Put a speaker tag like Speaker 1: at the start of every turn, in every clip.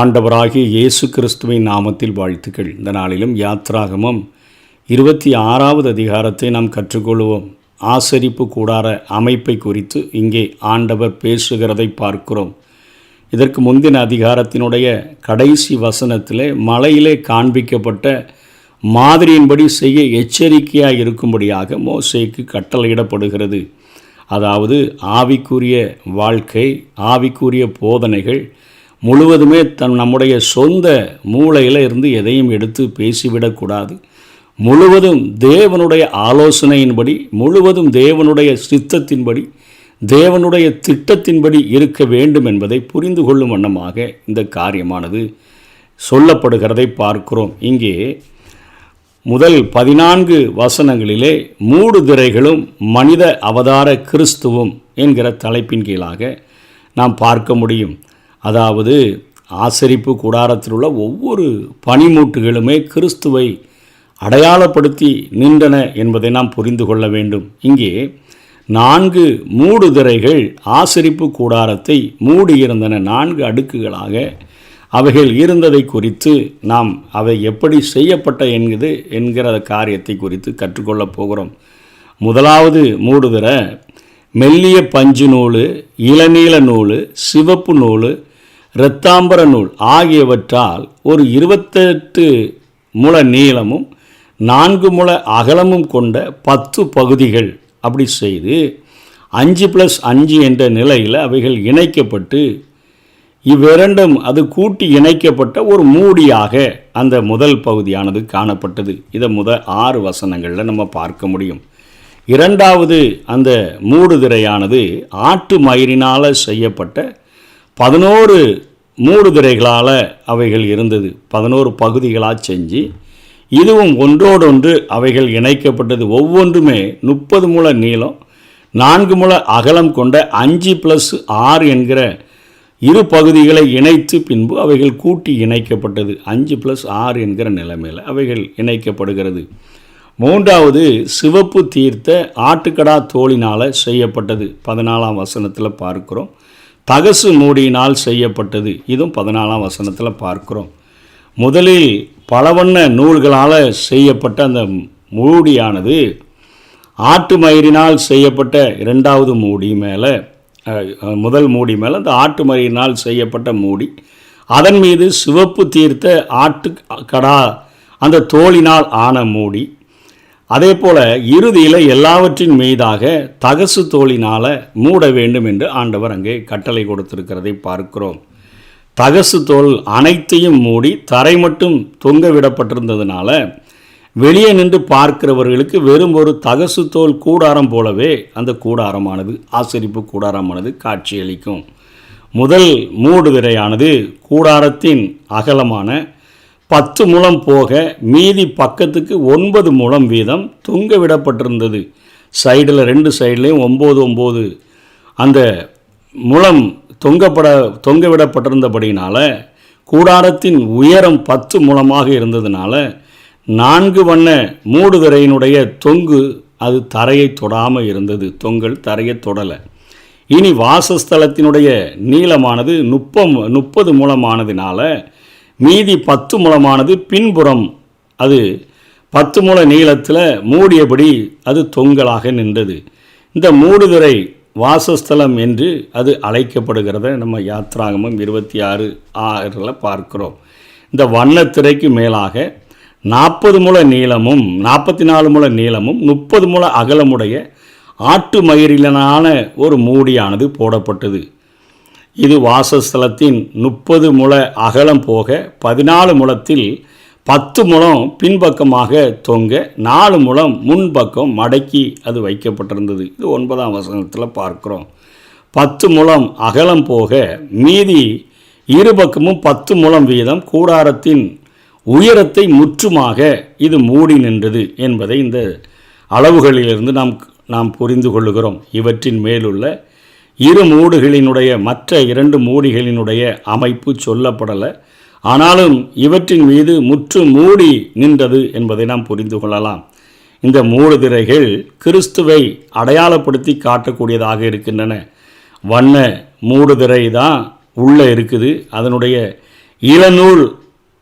Speaker 1: ஆண்டவராகிய இயேசு கிறிஸ்துவின் நாமத்தில் வாழ்த்துக்கள். இந்த நாளிலும் யாத்ராகமம் 26வது அதிகாரத்தை நாம் கற்றுக்கொள்வோம். ஆசரிப்பு கூடார அமைப்பை குறித்து இங்கே ஆண்டவர் பேசுகிறதை பார்க்கிறோம். இதற்கு முந்தின அதிகாரத்தினுடைய கடைசி வசனத்திலே மலையிலே காண்பிக்கப்பட்ட மாதிரியின்படி செய்ய எச்சரிக்கையாக இருக்கும்படியாக மோசேக்கு கட்டளையிடப்படுகிறது. அதாவது ஆவிக்குரிய வாழ்க்கை, ஆவிக்குரிய போதனைகள் முழுவதுமே நம்முடைய சொந்த மூளையில் இருந்து எதையும் எடுத்து பேசிவிடக்கூடாது. முழுவதும் தேவனுடைய ஆலோசனையின்படி, முழுவதும் தேவனுடைய சித்தத்தின்படி, தேவனுடைய திட்டத்தின்படி இருக்க வேண்டும் என்பதை புரிந்து கொள்ளும் வண்ணமாக இந்த காரியமானது சொல்லப்படுகிறதை பார்க்கிறோம். இங்கே முதல் 14 வசனங்களிலே மூடுதிரைகளும் மனித அவதார கிறிஸ்துவும் என்கிற தலைப்பின் கீழாக நாம் பார்க்க முடியும். அதாவது ஆசரிப்பு கூடாரத்தில் உள்ள ஒவ்வொரு பனிமூட்டுகளுமே கிறிஸ்துவை அடையாளப்படுத்தி நின்றன என்பதை நாம் புரிந்து கொள்ள வேண்டும். இங்கே 4 மூடுதிரைகள் ஆசரிப்பு கூடாரத்தை மூடியிருந்தன. 4 அடுக்குகளாக அவைகள் இருந்ததை குறித்து நாம் அவை எப்படி செய்யப்பட்ட என்கிற காரியத்தை குறித்து கற்றுக்கொள்ளப் போகிறோம். முதலாவது மூடுதிரை மெல்லிய பஞ்சு நூல், இளநீல நூல், சிவப்பு நூல், இரத்தாம்பர நூல் ஆகியவற்றால் ஒரு 28 முழ நீளமும் 4 முழ அகலமும் கொண்ட 10 பகுதிகள் அப்படி செய்து 5+5 என்ற நிலையில் அவைகள் இணைக்கப்பட்டு இவ்விரண்டும் அது கூட்டி இணைக்கப்பட்ட ஒரு மூடியாக அந்த முதல் பகுதியானது காணப்பட்டது. இதை முதல் 6 வசனங்களில் நம்ம பார்க்க முடியும். இரண்டாவது அந்த மூடுதிரையானது ஆட்டு மயிரினால் செய்யப்பட்ட 11 மூடுதிரைகளால் அவைகள் இருந்தது. 11 பகுதிகளாக செஞ்சு இதுவும் ஒன்றோடொன்று அவைகள் இணைக்கப்பட்டது. ஒவ்வொன்றுமே 30 முழ நீளம், 4 முழ அகலம் கொண்ட 5+6 என்கிற இரு பகுதிகளை இணைத்து பின்பு அவைகள் கூட்டி இணைக்கப்பட்டது. 5+6 என்கிற நிலைமையில் அவைகள் இணைக்கப்படுகிறது. மூன்றாவது சிவப்பு தீர்த்த ஆட்டுக்கடா தோலினால் செய்யப்பட்டது. 14ஆம் வசனத்தில் பார்க்கிறோம். தகசு மூடியினால் செய்யப்பட்டது. இதுவும் 14ஆம் வசனத்தில் பார்க்கிறோம். முதலில் பலவண்ண நூல்களால் செய்யப்பட்ட அந்த மூடியானது ஆட்டு மயிரினால் செய்யப்பட்ட இரண்டாவது மூடி மேலே, முதல் மூடி மேலே அந்த ஆட்டு மயிரினால் செய்யப்பட்ட மூடி, அதன் மீது சிவப்பு தீர்த்த ஆட்டுக்கடா அந்த தோலினால் ஆன மூடி, அதே போல் இறுதியில் எல்லாவற்றின் மீதாக தகசு தோலினால் மூட வேண்டும் என்று ஆண்டவர் அங்கே கட்டளை கொடுத்திருக்கிறதை பார்க்கிறோம். தகசு தோல் அனைத்தையும் மூடி தரை மட்டும் தொங்க விடப்பட்டிருந்ததுனால வெளியே நின்று பார்க்கிறவர்களுக்கு வெறும் ஒரு தகசு தோல் கூடாரம் போலவே அந்த கூடாரமானது, ஆசரிப்பு கூடாரமானது காட்சியளிக்கும். முதல் மூடுதிரையானது கூடாரத்தின் அகலமான 10 முழம் போக மீதி பக்கத்துக்கு 9 முழம் வீதம் தொங்க விடப்பட்டிருந்தது. சைடில் 2 சைட்லேயும் 9 அந்த முழம் தொங்க விடப்பட்டிருந்தபடினால கூடாரத்தின் உயரம் 10 முழமாக இருந்ததுனால 4 வண்ண மூடுதிரையினுடைய தொங்கு அது தரையை தொடாமல் இருந்தது. தொங்கல் தரையை தொடலை. இனி வாசஸ்தலத்தினுடைய நீளமானது 30 முழமானதினால மீதி 10 முழமானது பின்புறம் அது 10 முழ நீளத்தில் மூடியபடி அது தொங்கலாக நின்றது. இந்த மூடுதிரை வாசஸ்தலம் என்று அது அழைக்கப்படுகிறத நம்ம யாத்ராகமம் 26:6 பார்க்கிறோம். இந்த வண்ணத்திரைக்கு மேலாக 40 முழ நீளமும் 44 முழ நீளமும் 30 முழ அகலமுடைய ஆட்டு மயிரிலான ஒரு மூடியானது போடப்பட்டது. இது வாசஸ்தலத்தின் 30 முழ அகலம் போக 14 முழத்தில் 10 முழம் பின்பக்கமாக தொங்க 4 முழம் முன்பக்கம் மடக்கி அது வைக்கப்பட்டிருந்தது. இது 9ஆம் வசனத்தில் பார்க்கிறோம். 10 முழம் அகலம் போக மீதி இரு பக்கமும் 10 முழம் வீதம் கூடாரத்தின் உயரத்தை முற்றுமாக இது மூடி நின்றது என்பதை இந்த அளவுகளிலிருந்து நாம் புரிந்து கொள்ளுகிறோம். இவற்றின் மேலுள்ள இரு மூடுகளினுடைய மற்ற 2 மூடிகளினுடைய அமைப்பு சொல்லப்படலை. ஆனாலும் இவற்றின் மீது முற்று மூடி நின்றது என்பதை நாம் புரிந்து கொள்ளலாம். இந்த மூடுதிரைகள் கிறிஸ்துவை அடையாளப்படுத்தி காட்டக்கூடியதாக இருக்கின்றன. வண்ண மூடுதிரை தான் உள்ளே இருக்குது. அதனுடைய இளநூல்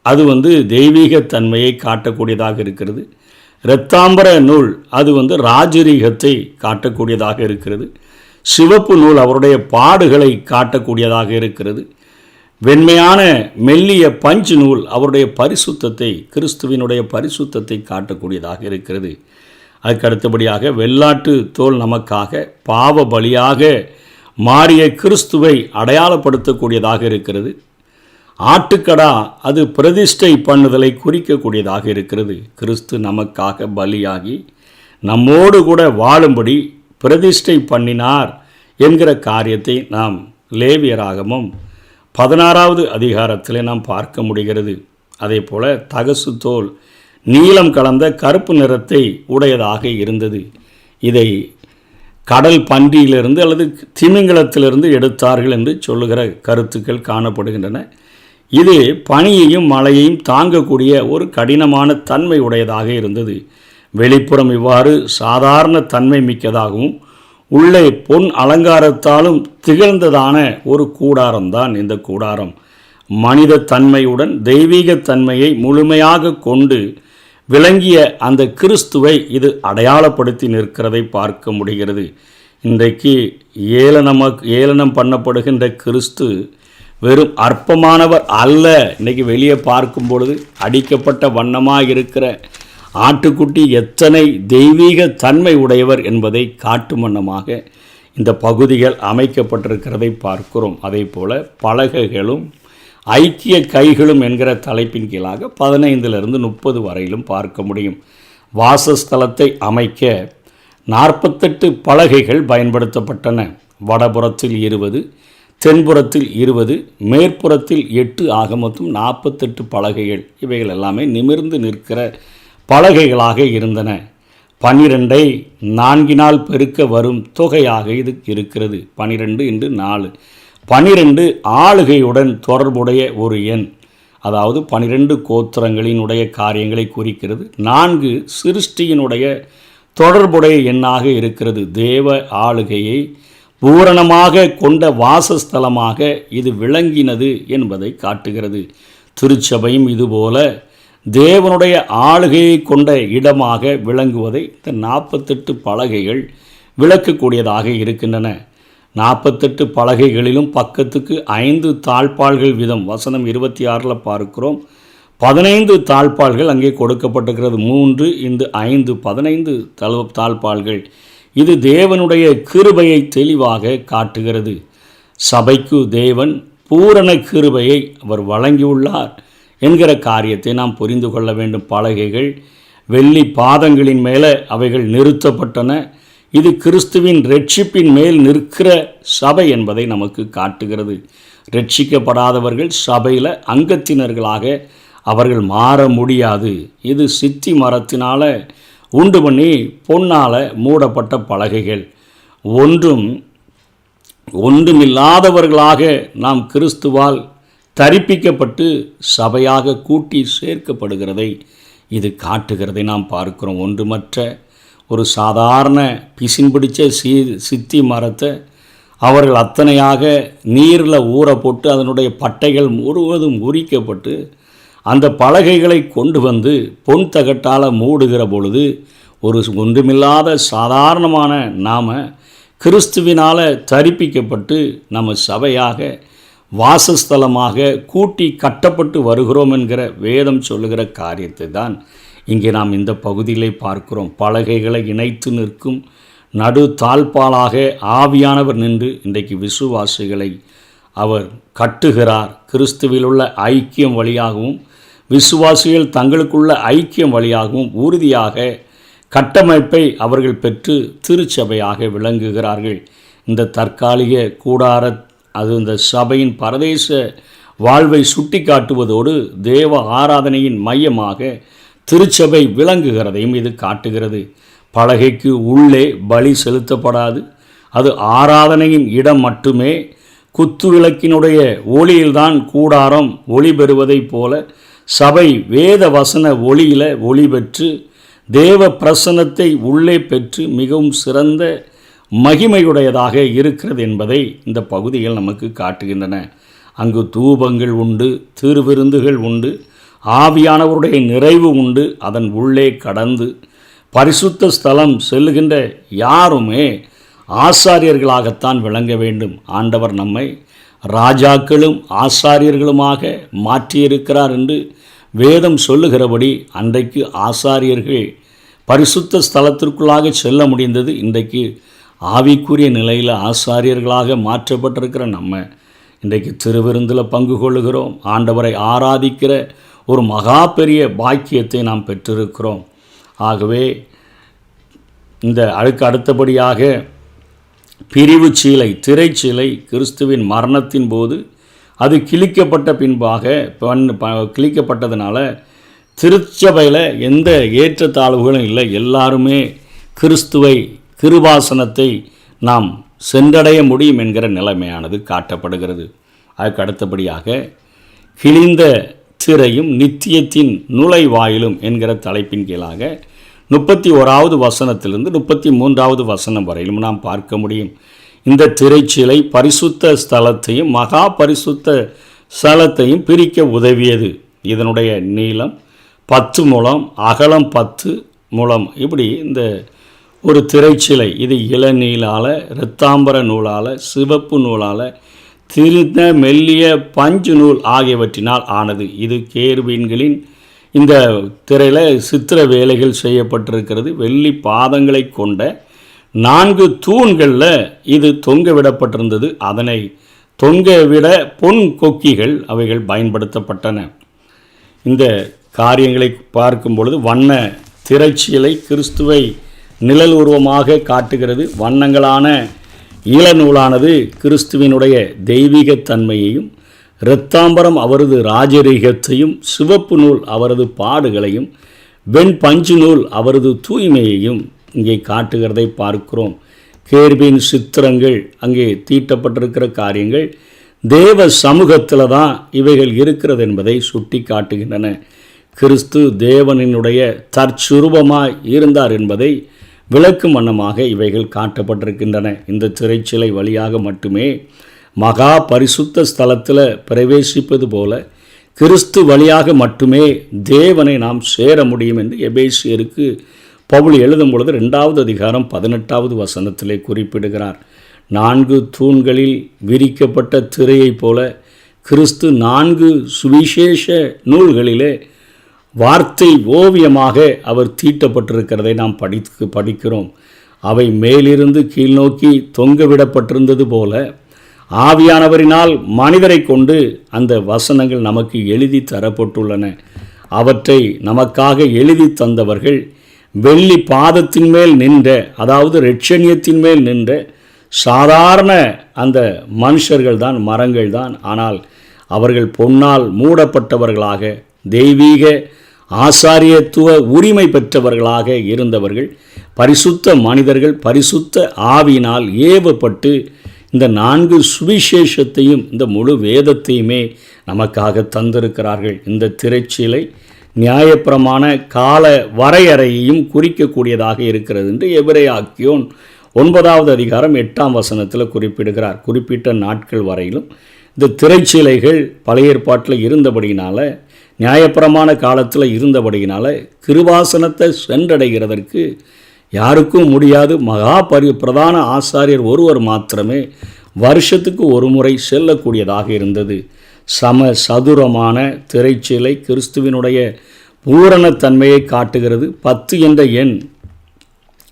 Speaker 1: அது தெய்வீக தன்மையை காட்டக்கூடியதாக இருக்கிறது. இரத்தாம்பர நூல் அது ராஜரீகத்தை காட்டக்கூடியதாக இருக்கிறது. சிவப்பு நூல் அவருடைய பாடுகளை காட்டக்கூடியதாக இருக்கிறது. வெண்மையான மெல்லிய பஞ்சு நூல் அவருடைய பரிசுத்தத்தை, கிறிஸ்துவினுடைய பரிசுத்தத்தை காட்டக்கூடியதாக இருக்கிறது. அதுக்கு அடுத்தபடியாக வெள்ளாட்டு தோல் நமக்காக பாவ பலியாக மாறிய கிறிஸ்துவை அடையாளப்படுத்தக்கூடியதாக இருக்கிறது. ஆட்டுக்கடா அது பிரதிஷ்டை பண்ணுதலை குறிக்கக்கூடியதாக இருக்கிறது. கிறிஸ்து நமக்காக பலியாகி நம்மோடு கூட வாழும்படி பிரதிஷ்டை பண்ணினார் என்கிற காரியத்தை நாம் லேவியராகமம் 16வது அதிகாரத்தில் நாம் பார்க்க முடிகிறது. அதே போல் தகசு தோல் நீலம் கலந்த கருப்பு நிறத்தை உடையதாக இருந்தது. இதை கடல் பன்றியிலிருந்து அல்லது திமிங்கலத்திலிருந்து எடுத்தார்கள் என்று சொல்லுகிற கருத்துக்கள் காணப்படுகின்றன. இது பனியையும் மழையையும் தாங்கக்கூடிய ஒரு கடினமான தன்மை உடையதாக இருந்தது. வெளிப்புறம் இவ்வாறு சாதாரண தன்மை மிக்கதாகவும் உள்ளே பொன் அலங்காரத்தாலும் திகழ்ந்ததான ஒரு கூடாரம்தான் இந்த கூடாரம். மனித தன்மையுடன் தெய்வீக தன்மையை முழுமையாக கொண்டு விளங்கிய அந்த கிறிஸ்துவை இது அடையாளப்படுத்தி நிற்கிறதை பார்க்க முடிகிறது. இன்றைக்கு ஏளனம் பண்ணப்படுகின்ற கிறிஸ்து வெறும் அற்பமானவர் அல்ல. இன்றைக்கி வெளியே பார்க்கும் பொழுது அடிக்கப்பட்ட வண்ணமாக இருக்கிற ஆட்டுக்குட்டி எத்தனை தெய்வீக தன்மை உடையவர் என்பதை காட்டும் வண்ணமாக இந்த பகுதிகள் அமைக்கப்பட்டிருக்கிறதை பார்க்கிறோம். அதே போல் பலகைகளும் ஐக்கிய கைகளும் என்கிற தலைப்பின் கீழாக 15லிருந்து 30 வரையிலும் பார்க்க முடியும். வாசஸ்தலத்தை அமைக்க 48 பலகைகள் பயன்படுத்தப்பட்டன. வடபுறத்தில் 20, தென்புறத்தில் 20, மேற்புறத்தில் 8 ஆக மொத்தம் 48 பலகைகள். இவைகள் எல்லாமே நிமிர்ந்து நிற்கிற பலகைகளாக இருந்தன. 12ஐ 4 பெருக்க வரும் தொகையாக இது இருக்கிறது. 12 × 4 12 ஆளுகையுடன் தொடர்புடைய ஒரு எண். அதாவது 12 கோத்திரங்களினுடைய காரியங்களை குறிக்கிறது. 4 சிருஷ்டியினுடைய தொடர்புடைய எண்ணாக இருக்கிறது. தேவ ஆளுகையை பூரணமாக கொண்ட வாசஸ்தலமாக இது விளங்கினது என்பதை காட்டுகிறது. திருச்சபையும் இதுபோல தேவனுடைய ஆளுகையை கொண்ட இடமாக விளங்குவதை இந்த 48 பலகைகள் விளக்கக்கூடியதாக இருக்கின்றன. 48 பலகைகளிலும் பக்கத்துக்கு 5 தாழ்பாள்கள் வீதம் வசனம் 26 பார்க்கிறோம். 15 தாழ்பாள்கள் அங்கே கொடுக்கப்பட்டிருக்கிறது. 3 × 5 15 தாழ்பாள்கள். இது தேவனுடைய கிருபையை தெளிவாக காட்டுகிறது. சபைக்கு தேவன் பூரண கிருபையை அவர் வழங்கியுள்ளார் என்கிற காரியத்தை நாம் புரிந்து கொள்ள வேண்டும். பலகைகள் வெள்ளி பாதங்களின் மேலே அவைகள் நிறுத்தப்பட்டன. இது கிறிஸ்துவின் ரட்சிப்பின் மேல் நிற்கிற சபை என்பதை நமக்கு காட்டுகிறது. ரட்சிக்கப்படாதவர்கள் சபையில் அங்கத்தினர்களாக அவர்கள் மாற முடியாது. இது சித்தி மரத்தினால் உண்டு பண்ணி பொன்னால் மூடப்பட்ட பலகைகள். ஒன்றுமில்லாதவர்களாக நாம் கிறிஸ்துவால் தரிப்பிக்கப்பட்டு சபையாக கூட்டி சேர்க்கப்படுகிறதை இது காட்டுகிறதை நாம் பார்க்கிறோம். ஒன்றுமற்ற ஒரு சாதாரண பிசின் பிடிச்ச சித்தி மரத்தை அவர்கள் அத்தனையாக நீரில் ஊற போட்டு அதனுடைய பட்டைகள் முழுவதும் உரிக்கப்பட்டு அந்த பலகைகளை கொண்டு வந்து பொன் தகட்டால் மூடுகிற பொழுது ஒன்றுமில்லாத சாதாரணமான நாம் கிறிஸ்துவினால் தரிப்பிக்கப்பட்டு நம்ம சபையாக வாசஸ்தலமாக கூட்டி கட்டப்பட்டு வருகிறோம் என்கிற வேதம் சொல்லுகிற காரியத்தை தான் இங்கே நாம் இந்த பகுதியிலே பார்க்கிறோம். பலகைகளை இணைத்து நிற்கும் நடு தாழ்பாலாக ஆவியானவர் நின்று இன்றைக்கு விசுவாசிகளை அவர் கட்டுகிறார். கிறிஸ்துவில் உள்ள ஐக்கியம் வழியாகவும் விசுவாசிகள் தங்களுக்குள்ள ஐக்கியம் வழியாகவும் உறுதியாக கட்டமைப்பை அவர்கள் பெற்று திருச்சபையாக விளங்குகிறார்கள். இந்த தற்காலிக கூடார இந்த சபையின் பரதேச வாழ்வை சுட்டி காட்டுவதோடு தேவ ஆராதனையின் மையமாக திருச்சபை விளங்குகிறதையும் இது காட்டுகிறது. பலகைக்கு உள்ளே பலி செலுத்தப்படாது. அது ஆராதனையின் இடம் மட்டுமே. குத்துவிளக்கினுடைய ஒளியில்தான் கூடாரம் ஒளி பெறுவதைப் போல சபை வேத வசன ஒளியில் ஒளி பெற்று தேவ பிரசன்னத்தை உள்ளே பெற்று மிகவும் சிறந்த மகிமையுடையதாக இருக்கிறது என்பதை இந்த பகுதிகள் நமக்கு காட்டுகின்றன. அங்கு தூபங்கள் உண்டு, திருவிருந்துகள் உண்டு, ஆவியானவருடைய நிறைவு உண்டு. அதன் உள்ளே கடந்து பரிசுத்த ஸ்தலம் செல்லுகின்ற யாருமே ஆசாரியர்களாகத்தான் விளங்க வேண்டும். ஆண்டவர் நம்மை ராஜாக்களும் ஆசாரியர்களுமாக மாற்றியிருக்கிறார் என்று வேதம் சொல்லுகிறபடி அன்றைக்கு ஆசாரியர்கள் பரிசுத்த ஸ்தலத்திற்குள்ளாக செல்ல முடிந்தது. இன்றைக்கு ஆவிக்குரிய நிலையில் ஆசாரியர்களாக மாற்றப்பட்டிருக்கிற நம்ம இன்றைக்கு திருவிருந்தில் பங்கு கொள்ளுகிறோம். ஆண்டவரை ஆராதிக்கிற ஒரு மகா பெரிய பாக்கியத்தை நாம் பெற்றிருக்கிறோம். ஆகவே இந்த அடுத்தபடியாக பிரிவு சீலை, திரைச்சீலை கிறிஸ்துவின் மரணத்தின் போது அது கிழிக்கப்பட்ட பின்பாக கிழிக்கப்பட்டதுனால திருச்சபையில் எந்த ஏற்றத்தாழ்வுகளும் இல்லை. எல்லாருமே கிறிஸ்துவை, கிருபாசனத்தை நாம் சென்றடைய முடியும் என்கிற நிலைமையானது காட்டப்படுகிறது. அதுக்கு அடுத்தபடியாக கிழிந்த திரையும் நித்தியத்தின் நுழைவாயிலும் என்கிற தலைப்பின் கீழாக 31வது வசனத்திலிருந்து 33வது வசனம் வரையிலும் நாம் பார்க்க முடியும். இந்த திரைச்சீலை பரிசுத்த ஸ்தலத்தையும் மகா பரிசுத்த ஸ்தலத்தையும் பிரிக்க உதவியது. இதனுடைய நீளம் 10 முழம், அகலம் 10 முழம். இப்படி இந்த ஒரு திரைச்சீலை இது இளநீலால், இரத்தாம்பர நூலால், சிவப்பு நூலால், திரிந்த மெல்லிய பஞ்சு நூல் ஆகியவற்றினால் ஆனது. இது கேருபீன்களின் இந்த திரையில் சித்திர வேலைகள் செய்யப்பட்டிருக்கிறது. வெள்ளி பாதங்களை கொண்ட 4 தூண்களில் இது தொங்க விடப்பட்டிருந்தது. அதனை தொங்கவிட பொன் கொக்கிகள் அவைகள் பயன்படுத்தப்பட்டன. இந்த காரியங்களை பார்க்கும் பொழுது வண்ண திரைச்சீலை கிறிஸ்துவை நிழல் உருவமாக காட்டுகிறது. வண்ணங்களான இளநூலானது கிறிஸ்துவினுடைய தெய்வீகத்தன்மையையும், இரத்தாம்பரம் அவரது ராஜரீகத்தையும், சிவப்பு நூல் அவரது பாடுகளையும், வெண்பஞ்சு நூல் அவரது தூய்மையையும் இங்கே காட்டுகிறதை பார்க்கிறோம். கேர்பின் சித்திரங்கள் அங்கே தீட்டப்பட்டிருக்கிற காரியங்கள் தேவ சமூகத்தில் தான் இவைகள் இருக்கிறது என்பதை சுட்டி காட்டுகின்றன. கிறிஸ்து தேவனினுடைய தற்சுரூபமாய் இருந்தார் என்பதை விளக்கும் வண்ணமாக இவைகள் காட்டப்பட்டிருக்கின்றன. இந்த திரைச்சிலை வழியாக மட்டுமே மகா பரிசுத்த ஸ்தலத்தில் பிரவேசிப்பது போல கிறிஸ்து வழியாக மட்டுமே தேவனை நாம் சேர முடியும் என்று எபேசியருக்கு பவுல் எழுதும் பொழுது 2வது அதிகாரம் 18வது வசனத்திலே குறிப்பிடுகிறார். 4 தூண்களில் விரிக்கப்பட்ட திரையைப் போல கிறிஸ்து 4 சுவிசேஷ நூல்களிலே வார்த்தை ஓவியமாக அவர் தீட்டப்பட்டிருக்கிறதை நாம் படிக்கிறோம். அவை மேலிருந்து கீழ்நோக்கி தொங்கவிடப்பட்டிருந்தது போல ஆவியானவரினால் மனிதரை கொண்டு அந்த வசனங்கள் நமக்கு எழுதி தரப்பட்டுள்ளன. அவற்றை நமக்காக எழுதி தந்தவர்கள் வெள்ளி பாதத்தின் மேல் நின்ற, அதாவது இரட்சணியத்தின் மேல் நின்ற சாதாரண அந்த மனுஷர்கள் தான், மரங்கள் தான். ஆனால் அவர்கள் பொன்னால் மூடப்பட்டவர்களாக, தெய்வீக ஆசாரியத்துவ உரிமை பெற்றவர்களாக இருந்தவர்கள், பரிசுத்த மனிதர்கள், பரிசுத்த ஆவியினால் ஏவப்பட்டு இந்த 4 சுவிசேஷத்தையும் இந்த முழு வேதத்தையுமே நமக்காக தந்திருக்கிறார்கள். இந்த திரைச்சீலை நியாயப்பிரமாண கால வரையறையையும் குறிக்கக்கூடியதாக இருக்கிறது என்று எபிரேயர் 9வது அதிகாரம் 8ஆம் வசனத்தில் குறிப்பிடுகிறார். குறிப்பிட்ட நாட்கள் வரையிலும் இந்த திரைச்சீலைகள் பழைய ஏற்பாட்டில் இருந்தபடியினால, நியாயப்பிரமாண காலத்தில் இருந்தபடியினால கிருபாசனத்தை சென்றடைகிறதற்கு யாருக்கும் முடியாது. பிரதான ஆசாரியர் ஒருவர் மாத்திரமே வருஷத்துக்கு ஒரு முறை செல்லக்கூடியதாக இருந்தது. சதுரமான திரைச்சீலை கிறிஸ்துவினுடைய பூரணத்தன்மையை காட்டுகிறது. 10 என்ற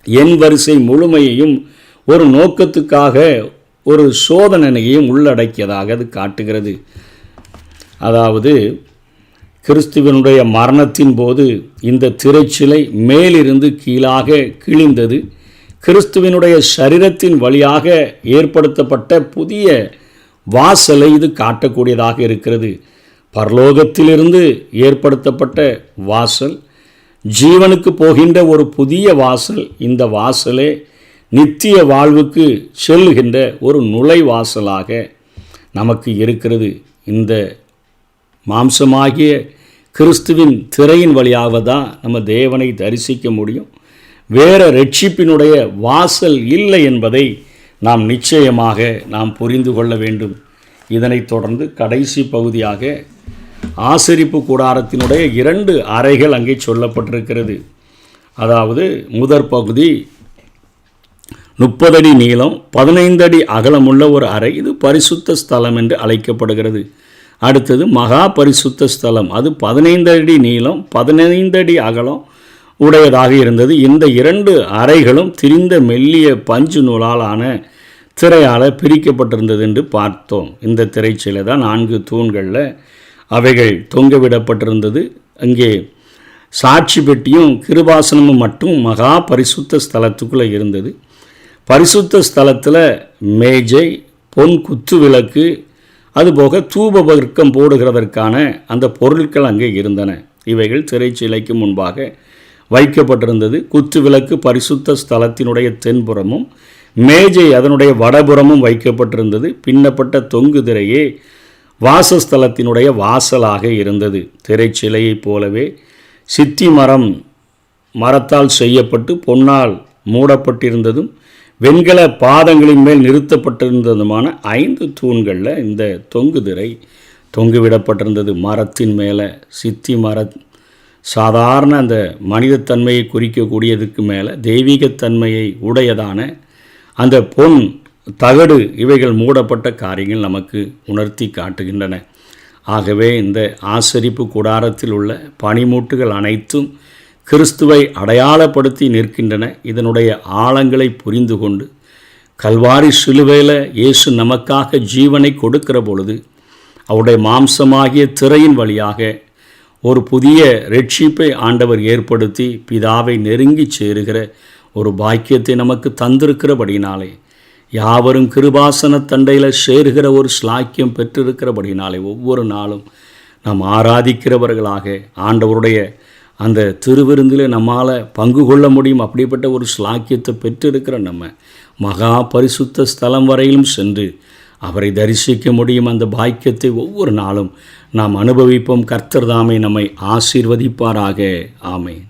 Speaker 1: எண் வரிசை முழுமையையும் ஒரு நோக்கத்துக்காக ஒரு சோதனையையும் உள்ளடக்கியதாக அது காட்டுகிறது. அதாவது கிறிஸ்துவனுடைய மரணத்தின் போது இந்த திரைச்சிலை மேலிருந்து கீழாக கிழிந்தது. கிறிஸ்துவனுடைய சரீரத்தின் வழியாக ஏற்படுத்தப்பட்ட புதிய வாசலை இது காட்டக்கூடியதாக இருக்கிறது. பரலோகத்திலிருந்து ஏற்படுத்தப்பட்ட வாசல், ஜீவனுக்கு போகின்ற ஒரு புதிய வாசல். இந்த வாசலே நித்திய வாழ்வுக்கு செல்லுகின்ற ஒரு நுழைவாசலாக நமக்கு இருக்கிறது. இந்த மாம்சமாகிய கிறிஸ்துவின் திரையின் வழியாக தான் நம்ம தேவனை தரிசிக்க முடியும். வேறு ரட்சிப்பினுடைய வாசல் இல்லை என்பதை நாம் நிச்சயமாக நாம் புரிந்து கொள்ள வேண்டும். இதனைத் தொடர்ந்து கடைசி பகுதியாக ஆசரிப்பு கூடாரத்தினுடைய 2 அறைகள் அங்கே சொல்லப்பட்டிருக்கிறது. அதாவது முதற் பகுதி 30 அடி நீளம் 15 அடி அகலமுள்ள ஒரு அறை. இது பரிசுத்த ஸ்தலம் என்று அழைக்கப்படுகிறது. அடுத்தது மகா பரிசுத்த ஸ்தலம். அது 15 அடி நீளம் 15 அடி அகலம் உடையதாக இருந்தது. இந்த 2 அறைகளும் திரிந்த மெல்லிய பஞ்சு நூலால் ஆன திரையால் பிரிக்கப்பட்டிருந்தது என்று பார்த்தோம். இந்த திரைச்சீலை தான் 4 தூண்களில் அவைகள் தொங்கவிடப்பட்டிருந்தது. அங்கே சாட்சி பெட்டியும் கிருபாசனமும் மட்டும் மகா பரிசுத்த ஸ்தலத்துக்குள்ளே இருந்தது. பரிசுத்த ஸ்தலத்தில் மேஜை, பொன் குத்து விளக்கு, அதுபோக தூப வர்க்கம் போடுகிறதற்கான அந்த பொருட்கள் அங்கே இருந்தன. இவைகள் திரைச்சீலைக்கு முன்பாக வைக்கப்பட்டிருந்தது. குத்து விளக்கு பரிசுத்த ஸ்தலத்தினுடைய தென்புறமும், மேஜை அதனுடைய வடபுறமும் வைக்கப்பட்டிருந்தது. பின்னப்பட்ட தொங்கு திரையே வாசஸ்தலத்தினுடைய வாசலாக இருந்தது. திரைச்சிலையைப் போலவே சித்தி மரத்தால் செய்யப்பட்டு பொன்னால் மூடப்பட்டிருந்ததும் வெண்கல பாதங்களின் மேல் நிறுத்தப்பட்டிருந்ததுமான 5 தூண்களில் இந்த தொங்கு திரை தொங்குவிடப்பட்டிருந்தது. மரத்தின் மேலே சித்தி சாதாரண அந்த மனிதத்தன்மையை குறிக்கக்கூடியதுக்கு மேலே தெய்வீகத்தன்மையை உடையதான அந்த பொன் தகடு இவைகள் மூடப்பட்ட காரியங்கள் நமக்கு உணர்த்தி காட்டுகின்றன. ஆகவே இந்த ஆசரிப்பு கூடாரத்தில் உள்ள பனிமூட்டுகள் அனைத்தும் கிறிஸ்துவை அடையாளப்படுத்தி நிற்கின்றன. இதனுடைய ஆழங்களை புரிந்து கொண்டு கல்வாரி சிலுவையில் இயேசு நமக்காக ஜீவனை கொடுக்கிற பொழுது அவருடைய மாம்சமாகிய திரையின் வழியாக ஒரு புதிய ரட்சிப்பை ஆண்டவர் ஏற்படுத்தி பிதாவை நெருங்கி சேருகிற ஒரு பாக்கியத்தை நமக்கு தந்திருக்கிறபடினாலே, யாவரும் கிருபாசன தண்டையில் சேருகிற ஒரு ஸ்லாக்கியம் பெற்றிருக்கிறபடினாலே, ஒவ்வொரு நாளும் நாம் ஆராதிக்கிறவர்களாக ஆண்டவருடைய அந்த திருவிருந்தில் நம்மால் பங்கு கொள்ள முடியும். அப்படிப்பட்ட ஒரு ஸ்லாக்கியத்தை பெற்றிருக்கிற நம்ம மகா பரிசுத்த ஸ்தலம் வரையிலும் சென்று அவரை தரிசிக்க முடியும். அந்த பாக்கியத்தை ஒவ்வொரு நாளும் நாம் அனுபவிப்போம். கர்த்தர் தாமே நம்மை ஆசீர்வதிப்பாராக. ஆமென்.